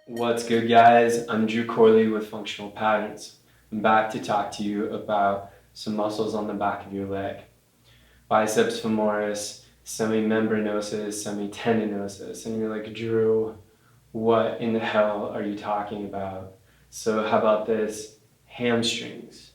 What's good, guys? I'm Drew Corley with Functional Patterns. I'm back to talk to you about some muscles on the back of your leg. Biceps femoris, semimembranosus, semitendinosus. And you're like, Drew, what in the hell are you talking about? So how about this? Hamstrings.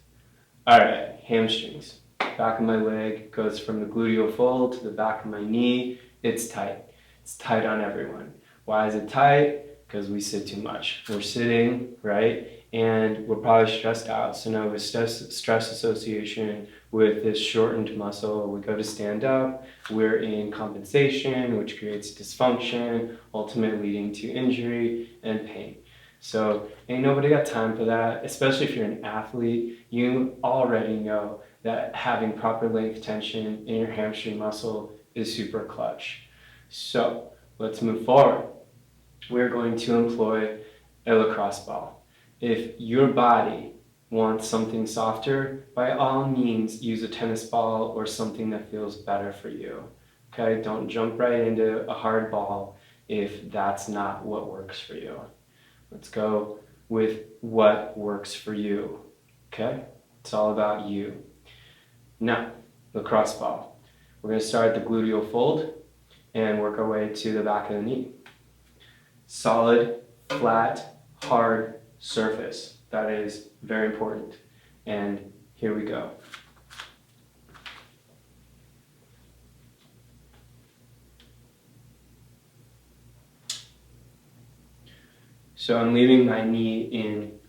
All right, hamstrings. Back of my leg goes from the gluteal fold to the back of my knee. It's tight. It's tight on everyone. Why is it tight? Because we sit too much. We're sitting, right? And we're probably stressed out. So now with stress association with this shortened muscle, we go to stand up, we're in compensation, which creates dysfunction, ultimately leading to injury and pain. So ain't nobody got time for that, especially if you're an athlete. You already know that having proper length tension in your hamstring muscle is super clutch. So let's move forward. We're going to employ a lacrosse ball. If your body wants something softer, by all means use a tennis ball or something that feels better for you. Okay, don't jump right into a hard ball if that's not what works for you. Let's go with what works for you. Okay, it's all about you. Now, lacrosse ball. We're going to start at the gluteal fold and work our way to the back of the knee. Solid, flat, hard surface. That is very important. And here we go. So I'm leaving my knee in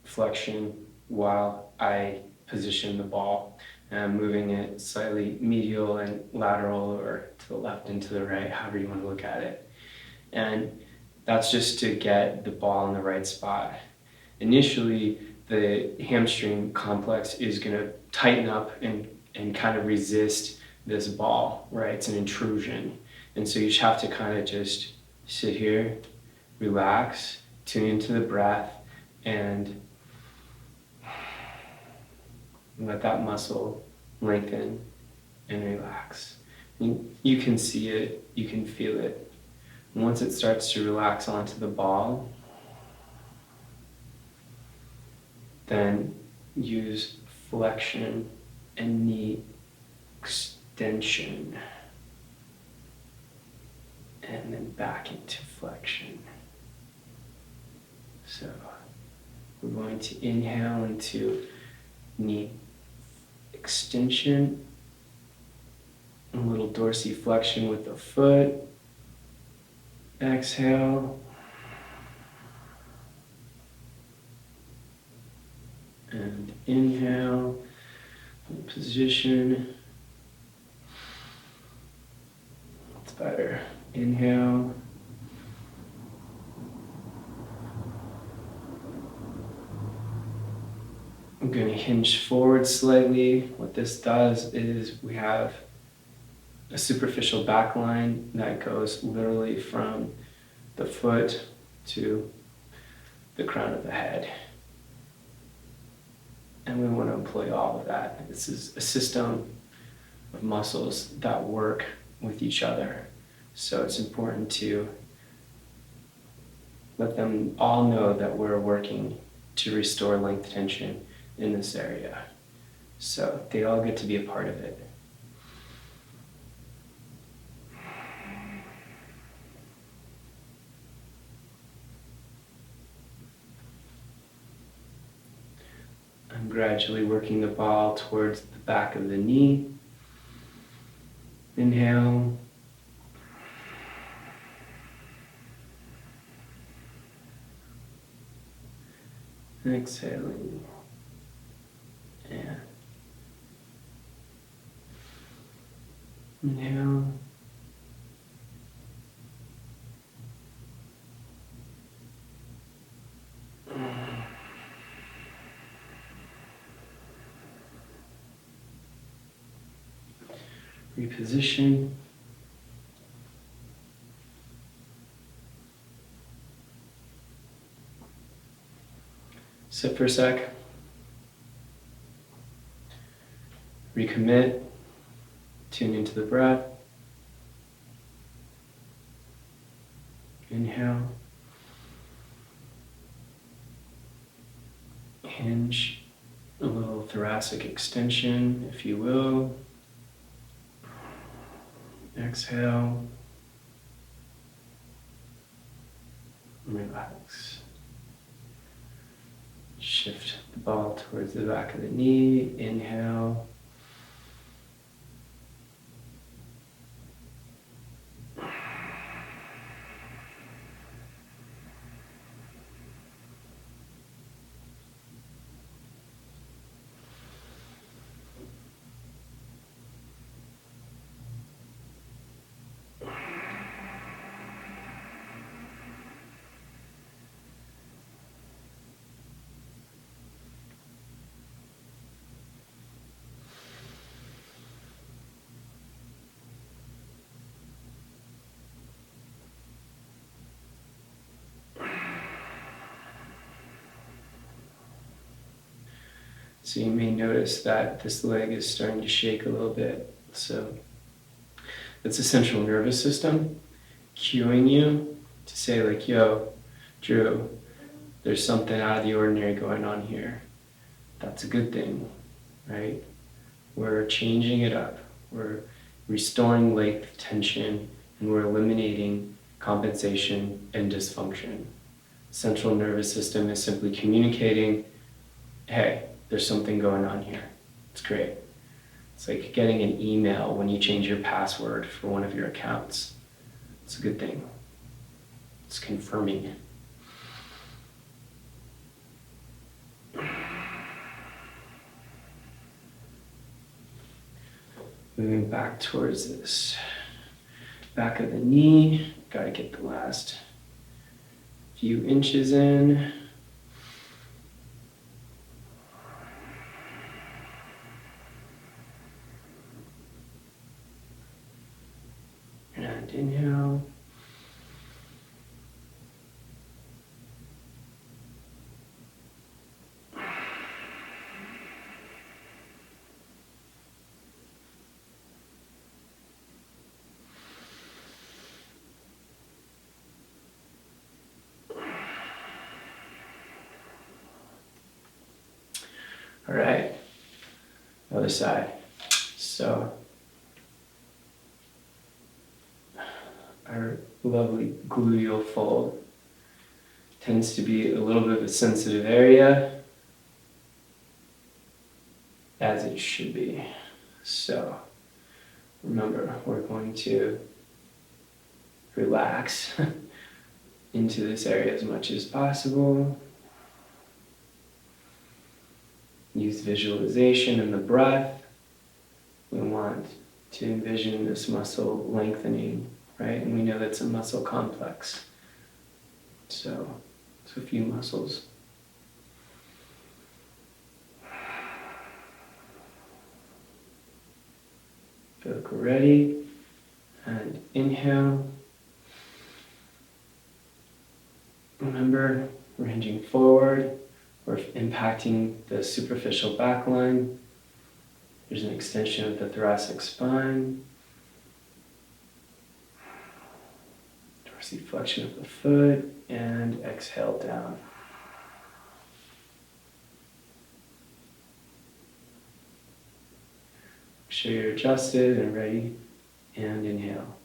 flexion while I position the ball. And I'm moving it slightly medial and lateral, or to the left and to the right, however you want to look at it. And that's just to get the ball in the right spot. Initially, the hamstring complex is going to tighten up and kind of resist this ball, right? It's an intrusion. And so you just have to kind of just sit here, relax, tune into the breath, and let that muscle lengthen and relax. You can see it, you can feel it. And once it starts to relax onto the ball, then use flexion and knee extension. And then back into flexion. So we're going to inhale into knee extension, a little dorsiflexion with the foot. Exhale. And inhale. Position. It's better. Inhale. I'm going to hinge forward slightly. What this does is we have a superficial back line that goes literally from the foot to the crown of the head. And we want to employ all of that. This is a system of muscles that work with each other. So it's important to let them all know that we're working to restore length tension in this area. So they all get to be a part of it. I'm gradually working the ball towards the back of the knee. Inhale. Exhaling. And inhale. Reposition. Sit for a sec. Recommit. Tune into the breath. Inhale. hinge, a little thoracic extension, if you will. Exhale. Relax. Shift the ball towards the back of the knee. Inhale. So you may notice that this leg is starting to shake a little bit. So it's the central nervous system cueing you to say like, yo, Drew, there's something out of the ordinary going on here. That's a good thing, right? We're changing it up. We're restoring leg tension and we're eliminating compensation and dysfunction. Central nervous system is simply communicating, hey, there's something going on here. It's great. It's like getting an email when you change your password for one of your accounts. It's a good thing. It's confirming. Moving back towards this back of the knee. Gotta get the last few inches in. And inhale. All right, other side. So our lovely gluteal fold tends to be a little bit of a sensitive area, as it should be. So remember, we're going to relax into this area as much as possible. Use visualization and the breath. We want to envision this muscle lengthening, right? And we know that's a muscle complex. So it's a few muscles. Feel ready. And inhale. Remember, we're hinging forward. We're impacting the superficial back line. There's an extension of the thoracic spine. Dorsiflexion of the foot, and exhale down. Make sure you're adjusted and ready, and inhale.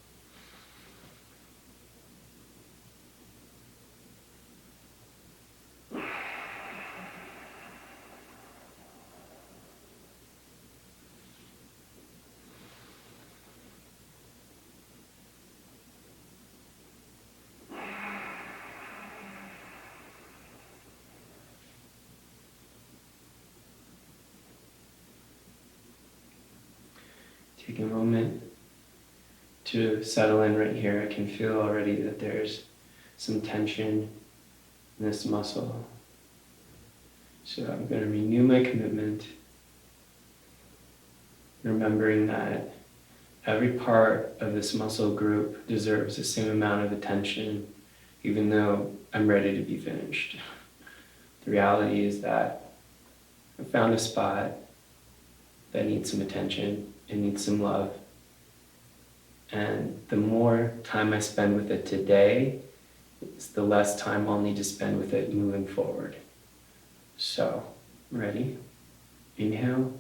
Take a moment to settle in right here. I can feel already that there's some tension in this muscle. So I'm going to renew my commitment, remembering that every part of this muscle group deserves the same amount of attention, even though I'm ready to be finished. The reality is that I found a spot that needs some attention. It needs some love. And the more time I spend with it today, it's the less time I'll need to spend with it moving forward. So Ready? Inhale.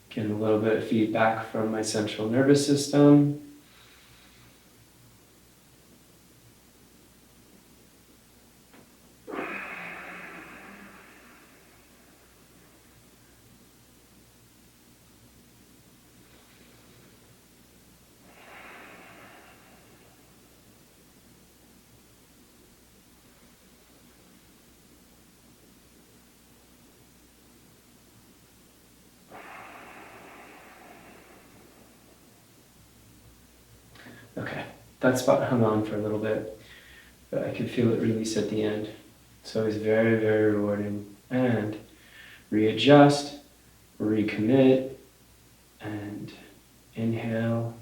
Getting a little bit of feedback from my central nervous system. Okay, that spot hung on for a little bit, but I could feel it release at the end. So it's very, very rewarding. And readjust, recommit, and inhale.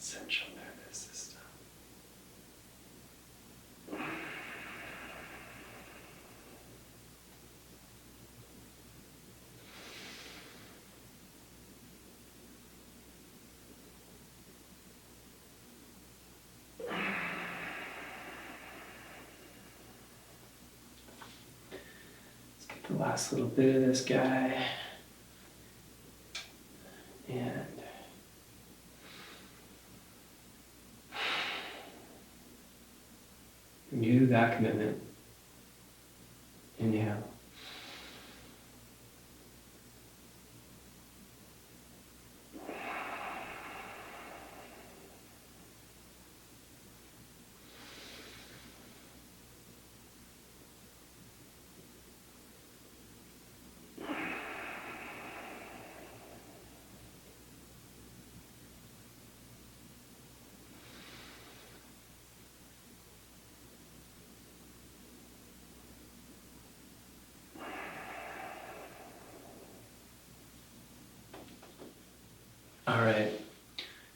Central nervous system. Let's get the last little bit of this guy. And renew that commitment. Inhale. All right,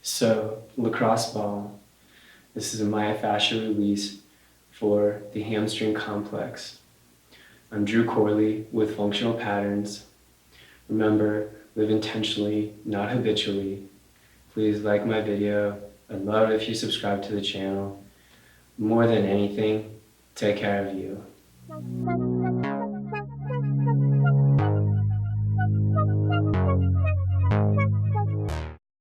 so lacrosse ball. This is a myofascial release for the hamstring complex. I'm Drew Corley with Functional Patterns. Remember, live intentionally, not habitually. Please like my video. I'd love it if you subscribe to the channel. More than anything, take care of you.